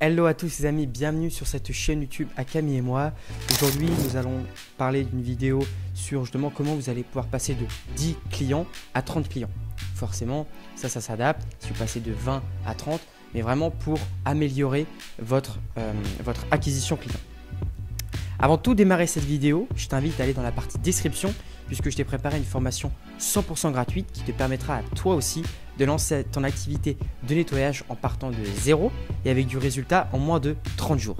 Hello à tous les amis, bienvenue sur cette chaîne YouTube à Camille et moi. Aujourd'hui, nous allons parler d'une vidéo sur justement comment vous allez pouvoir passer de 10 clients à 30 clients. Forcément, ça s'adapte si vous passez de 20 à 30, mais vraiment pour améliorer votre acquisition client. Avant de tout démarrer cette vidéo, je t'invite à aller dans la partie description puisque je t'ai préparé une formation 100% gratuite qui te permettra à toi aussi de lancer ton activité de nettoyage en partant de zéro et avec du résultat en moins de 30 jours.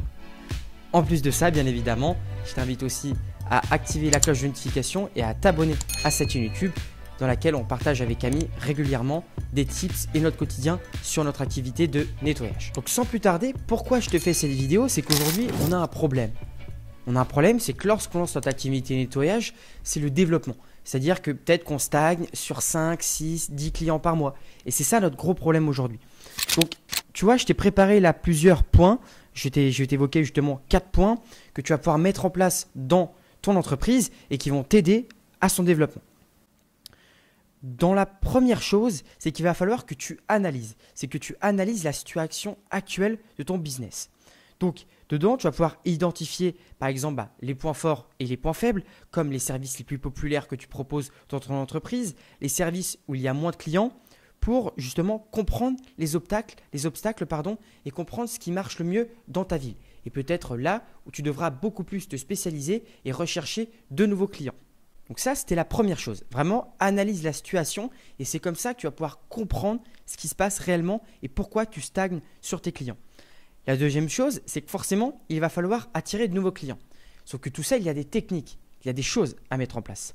En plus de ça, bien évidemment, je t'invite aussi à activer la cloche de notification et à t'abonner à cette chaîne YouTube dans laquelle on partage avec Camille régulièrement des tips et notre quotidien sur notre activité de nettoyage. Donc sans plus tarder, pourquoi je te fais cette vidéo, c'est qu'aujourd'hui on a un problème. On a un problème, c'est que lorsqu'on lance notre activité de nettoyage, c'est le développement. C'est-à-dire que peut-être qu'on stagne sur 5, 6, 10 clients par mois. Et c'est ça notre gros problème aujourd'hui. Donc, tu vois, je t'ai préparé là plusieurs points. Je vais t'évoquer justement 4 points que tu vas pouvoir mettre en place dans ton entreprise et qui vont t'aider à son développement. Dans la première chose, c'est qu'il va falloir que tu analyses. C'est que tu analyses la situation actuelle de ton business. Donc, dedans, tu vas pouvoir identifier par exemple les points forts et les points faibles, comme les services les plus populaires que tu proposes dans ton entreprise, les services où il y a moins de clients, pour justement comprendre les obstacles et comprendre ce qui marche le mieux dans ta ville. Et peut-être là où tu devras beaucoup plus te spécialiser et rechercher de nouveaux clients. Donc ça, c'était la première chose. Vraiment, analyse la situation et c'est comme ça que tu vas pouvoir comprendre ce qui se passe réellement et pourquoi tu stagnes sur tes clients. La deuxième chose, c'est que forcément, il va falloir attirer de nouveaux clients. Sauf que tout ça, il y a des techniques, il y a des choses à mettre en place.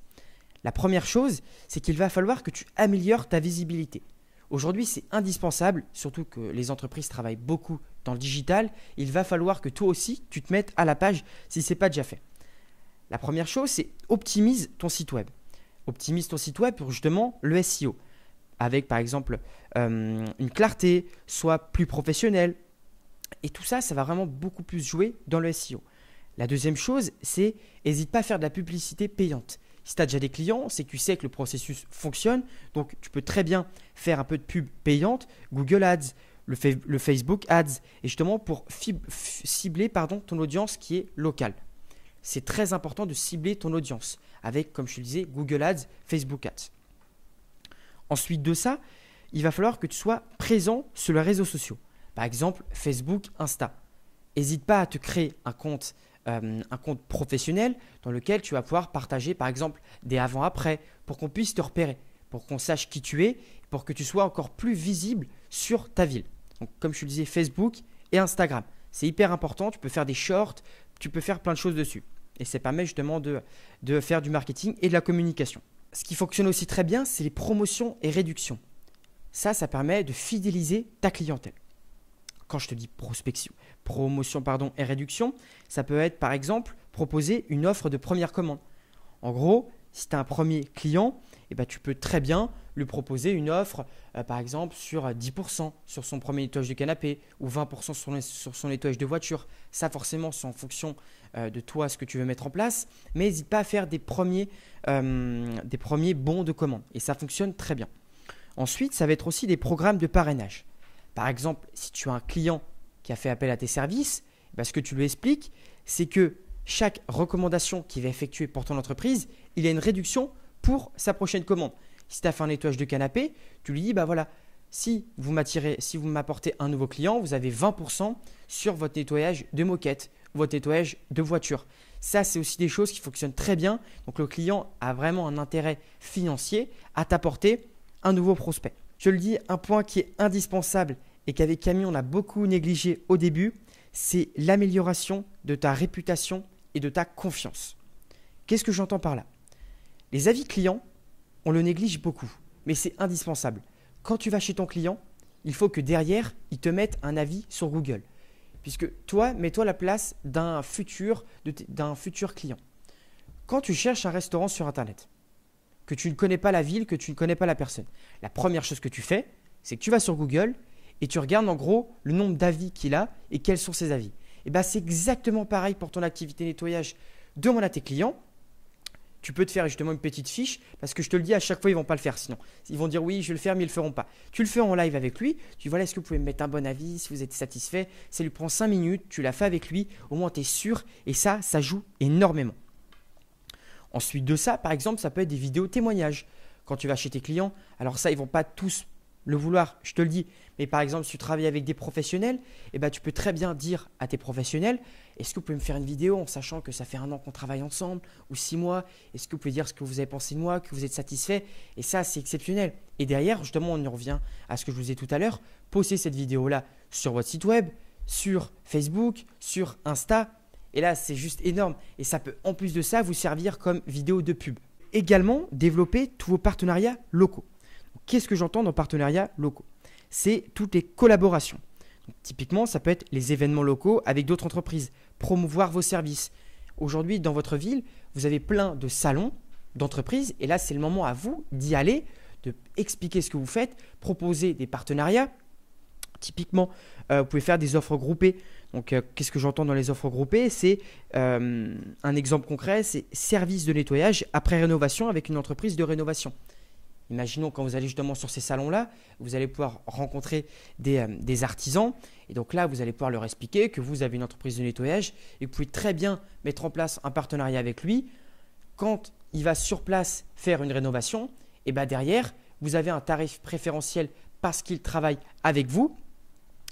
La première chose, c'est qu'il va falloir que tu améliores ta visibilité. Aujourd'hui, c'est indispensable, surtout que les entreprises travaillent beaucoup dans le digital. Il va falloir que toi aussi, tu te mettes à la page si ce n'est pas déjà fait. La première chose, c'est optimise ton site web. Optimise ton site web pour justement le SEO. Avec par exemple une clarté, soit plus professionnelle. Et tout ça, ça va vraiment beaucoup plus jouer dans le SEO. La deuxième chose, c'est n'hésite pas à faire de la publicité payante. Si tu as déjà des clients, c'est que tu sais que le processus fonctionne. Donc, tu peux très bien faire un peu de pub payante, Google Ads, le Facebook Ads, et justement pour cibler ton audience qui est locale. C'est très important de cibler ton audience avec, comme je te disais, Google Ads, Facebook Ads. Ensuite de ça, il va falloir que tu sois présent sur les réseaux sociaux. Par exemple, Facebook, Insta. N'hésite pas à te créer un compte professionnel dans lequel tu vas pouvoir partager par exemple des avant-après pour qu'on puisse te repérer, pour qu'on sache qui tu es, pour que tu sois encore plus visible sur ta ville. Donc, comme je te disais, Facebook et Instagram. C'est hyper important, tu peux faire des shorts, tu peux faire plein de choses dessus. Et ça permet justement de faire du marketing et de la communication. Ce qui fonctionne aussi très bien, c'est les promotions et réductions. Ça permet de fidéliser ta clientèle. Quand je te dis promotion et réduction, ça peut être par exemple proposer une offre de première commande. En gros, si tu as un premier client, tu peux très bien lui proposer une offre par exemple sur 10% sur son premier nettoyage de canapé ou 20% sur son nettoyage de voiture. Ça forcément, c'est en fonction de toi ce que tu veux mettre en place. Mais n'hésite pas à faire des premiers bons de commande et ça fonctionne très bien. Ensuite, ça va être aussi des programmes de parrainage. Par exemple, si tu as un client qui a fait appel à tes services, ce que tu lui expliques, c'est que chaque recommandation qu'il va effectuer pour ton entreprise, il y a une réduction pour sa prochaine commande. Si tu as fait un nettoyage de canapé, tu lui dis, si vous m'apportez un nouveau client, vous avez 20% sur votre nettoyage de moquette, votre nettoyage de voiture. Ça, c'est aussi des choses qui fonctionnent très bien. Donc, le client a vraiment un intérêt financier à t'apporter un nouveau prospect. Je le dis, un point qui est indispensable et qu'avec Camille, on a beaucoup négligé au début, c'est l'amélioration de ta réputation et de ta confiance. Qu'est-ce que j'entends par là? Les avis clients, on le néglige beaucoup, mais c'est indispensable. Quand tu vas chez ton client, il faut que derrière, il te mette un avis sur Google. Puisque toi, mets-toi à la place d'un futur client. Quand tu cherches un restaurant sur Internet, que tu ne connais pas la ville, que tu ne connais pas la personne, la première chose que tu fais, c'est que tu vas sur Google et tu regardes en gros le nombre d'avis qu'il a et quels sont ses avis. Et c'est exactement pareil pour ton activité nettoyage. Demande à tes clients tu peux te faire justement une petite fiche parce que je te le dis, à chaque fois, ils ne vont pas le faire sinon. Ils vont dire oui, je vais le faire, mais ils ne le feront pas. Tu le fais en live avec lui. Tu dis voilà, est-ce que vous pouvez me mettre un bon avis si vous êtes satisfait? Ça lui prend 5 minutes, tu l'as fait avec lui, au moins tu es sûr et ça joue énormément. Ensuite de ça, par exemple, ça peut être des vidéos témoignages. Quand tu vas chez tes clients, alors ça, ils ne vont pas tous le vouloir, je te le dis. Mais par exemple, si tu travailles avec des professionnels, eh ben, tu peux très bien dire à tes professionnels, est-ce que vous pouvez me faire une vidéo en sachant que ça fait 1 an qu'on travaille ensemble ou 6 mois? Est-ce que vous pouvez dire ce que vous avez pensé de moi, que vous êtes satisfait? Et ça, c'est exceptionnel. Et derrière, justement, on y revient à ce que je vous ai dit tout à l'heure. Postez cette vidéo-là sur votre site web, sur Facebook, sur Insta. Et là, c'est juste énorme. Et ça peut, en plus de ça, vous servir comme vidéo de pub. Également, développer tous vos partenariats locaux. Qu'est-ce que j'entends dans partenariats locaux? C'est toutes les collaborations. Donc, typiquement, ça peut être les événements locaux avec d'autres entreprises, promouvoir vos services. Aujourd'hui, dans votre ville, vous avez plein de salons d'entreprises et là, c'est le moment à vous d'y aller, de expliquer ce que vous faites, proposer des partenariats. Typiquement, vous pouvez faire des offres groupées. Donc, qu'est-ce que j'entends dans les offres groupées? C'est un exemple concret, c'est service de nettoyage après rénovation avec une entreprise de rénovation. Imaginons quand vous allez justement sur ces salons-là, vous allez pouvoir rencontrer des artisans et donc là, vous allez pouvoir leur expliquer que vous avez une entreprise de nettoyage et vous pouvez très bien mettre en place un partenariat avec lui. Quand il va sur place faire une rénovation, et ben derrière, vous avez un tarif préférentiel parce qu'il travaille avec vous.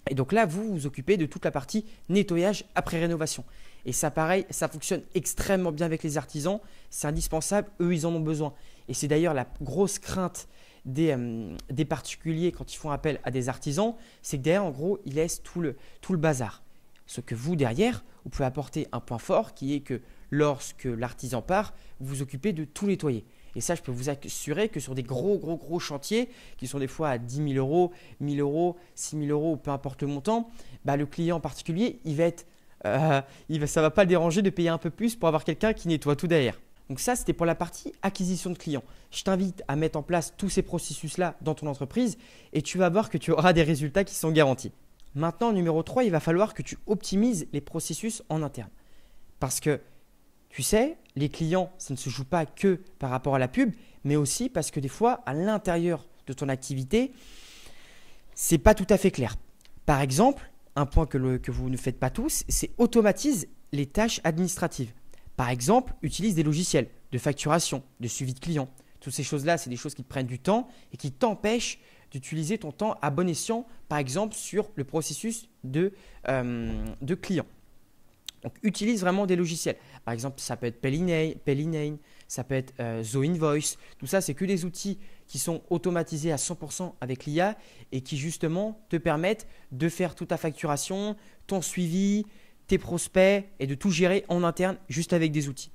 Et donc là, vous vous occupez de toute la partie nettoyage après rénovation. Et ça, pareil, ça fonctionne extrêmement bien avec les artisans. C'est indispensable. Eux, ils en ont besoin. Et c'est d'ailleurs la grosse crainte des particuliers quand ils font appel à des artisans. C'est que derrière, en gros, ils laissent tout le bazar. Ce que vous, derrière, vous pouvez apporter un point fort qui est que lorsque l'artisan part, vous vous occupez de tout nettoyer. Et ça, je peux vous assurer que sur des gros chantiers qui sont des fois à 10 000 euros, 1 000 euros, 6 000 euros, peu importe le montant, bah, le client en particulier, il va être, ça ne va pas le déranger de payer un peu plus pour avoir quelqu'un qui nettoie tout derrière. Donc ça, c'était pour la partie acquisition de clients. Je t'invite à mettre en place tous ces processus-là dans ton entreprise et tu vas voir que tu auras des résultats qui sont garantis. Maintenant, numéro 3, il va falloir que tu optimises les processus en interne. Parce que tu sais, les clients, ça ne se joue pas que par rapport à la pub, mais aussi parce que des fois, à l'intérieur de ton activité, ce n'est pas tout à fait clair. Par exemple, un point que vous ne faites pas tous, c'est automatise les tâches administratives. Par exemple, utilise des logiciels de facturation, de suivi de clients. Toutes ces choses-là, c'est des choses qui te prennent du temps et qui t'empêchent d'utiliser ton temps à bon escient, par exemple, sur le processus de client. Donc, utilise vraiment des logiciels. Par exemple, ça peut être Pellinane, ça peut être ZoInvoice. Tout ça, c'est que des outils qui sont automatisés à 100% avec l'IA et qui justement te permettent de faire toute ta facturation, ton suivi, tes prospects et de tout gérer en interne juste avec des outils.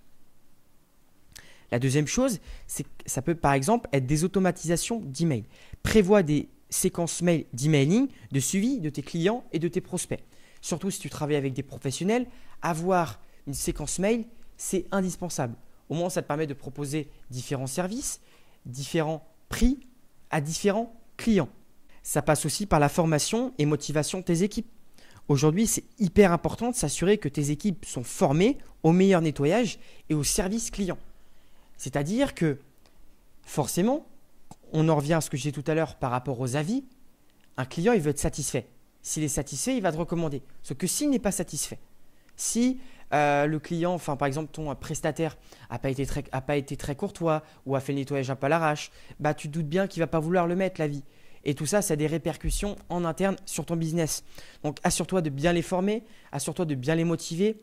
La deuxième chose, c'est que ça peut par exemple être des automatisations d'email. Prévois des séquences mail d'emailing, de suivi de tes clients et de tes prospects. Surtout si tu travailles avec des professionnels, avoir une séquence mail, c'est indispensable. Au moins, ça te permet de proposer différents services, différents prix à différents clients. Ça passe aussi par la formation et motivation de tes équipes. Aujourd'hui, c'est hyper important de s'assurer que tes équipes sont formées au meilleur nettoyage et au service client. C'est-à-dire que forcément, on en revient à ce que je disais tout à l'heure par rapport aux avis, un client, il veut être satisfait. S'il est satisfait, il va te recommander. Sauf que s'il n'est pas satisfait, si le client, enfin par exemple ton prestataire n'a pas été très courtois ou a fait le nettoyage un peu à l'arrache, bah, tu te doutes bien qu'il ne va pas vouloir le mettre l'avis. Et tout ça, ça a des répercussions en interne sur ton business. Donc, assure-toi de bien les former, assure-toi de bien les motiver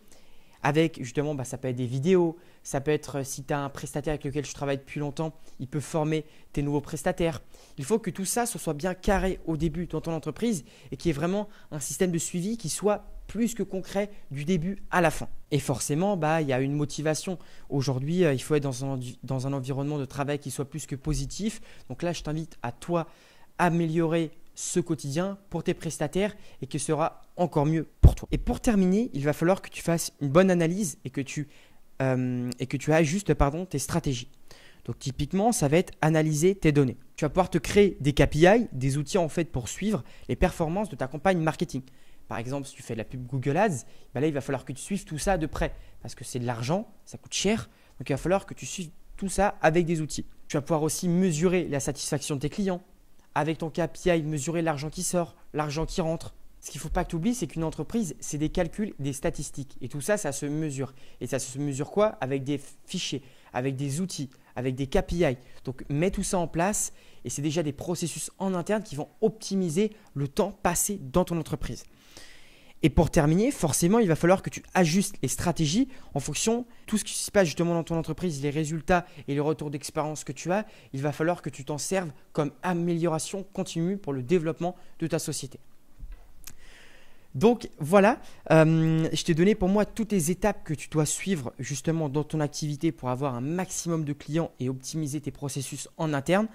avec justement, ça peut être des vidéos, ça peut être si tu as un prestataire avec lequel tu travailles depuis longtemps, il peut former tes nouveaux prestataires. Il faut que tout ça soit bien carré au début dans ton entreprise et qu'il y ait vraiment un système de suivi qui soit plus que concret du début à la fin. Et forcément, il y a une motivation. Aujourd'hui, il faut être dans un environnement de travail qui soit plus que positif. Donc là, je t'invite à toi améliorer ce quotidien pour tes prestataires et que ce sera encore mieux pour toi. Et pour terminer, il va falloir que tu fasses une bonne analyse et que tu ajustes tes stratégies. Donc typiquement, ça va être analyser tes données. Tu vas pouvoir te créer des KPI, des outils en fait pour suivre les performances de ta campagne marketing. Par exemple, si tu fais de la pub Google Ads, là, il va falloir que tu suives tout ça de près parce que c'est de l'argent, ça coûte cher. Donc, il va falloir que tu suives tout ça avec des outils. Tu vas pouvoir aussi mesurer la satisfaction de tes clients. Avec ton KPI, mesurer l'argent qui sort, l'argent qui rentre. Ce qu'il ne faut pas que tu oublies, c'est qu'une entreprise, c'est des calculs, des statistiques. Et tout ça, ça se mesure. Et ça se mesure quoi? Avec des fichiers, avec des outils, avec des KPI. Donc, mets tout ça en place et c'est déjà des processus en interne qui vont optimiser le temps passé dans ton entreprise. Et pour terminer, forcément, il va falloir que tu ajustes les stratégies en fonction de tout ce qui se passe justement dans ton entreprise, les résultats et les retours d'expérience que tu as. Il va falloir que tu t'en serves comme amélioration continue pour le développement de ta société. Donc voilà, je t'ai donné pour moi toutes les étapes que tu dois suivre justement dans ton activité pour avoir un maximum de clients et optimiser tes processus en interne.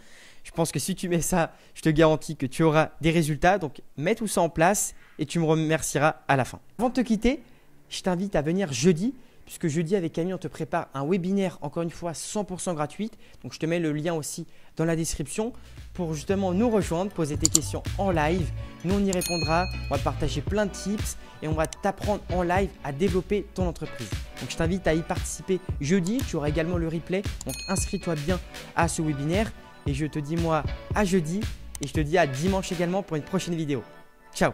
Je pense que si tu mets ça, je te garantis que tu auras des résultats. Donc mets tout ça en place et tu me remercieras à la fin. Avant de te quitter, je t'invite à venir jeudi, puisque jeudi avec Camille, on te prépare un webinaire, encore une fois 100% gratuite. Donc je te mets le lien aussi dans la description pour justement nous rejoindre, poser tes questions en live. Nous, on y répondra, on va partager plein de tips et on va t'apprendre en live à développer ton entreprise. Donc je t'invite à y participer jeudi, tu auras également le replay. Donc inscris-toi bien à ce webinaire et je te dis moi à jeudi et je te dis à dimanche également pour une prochaine vidéo. Ciao!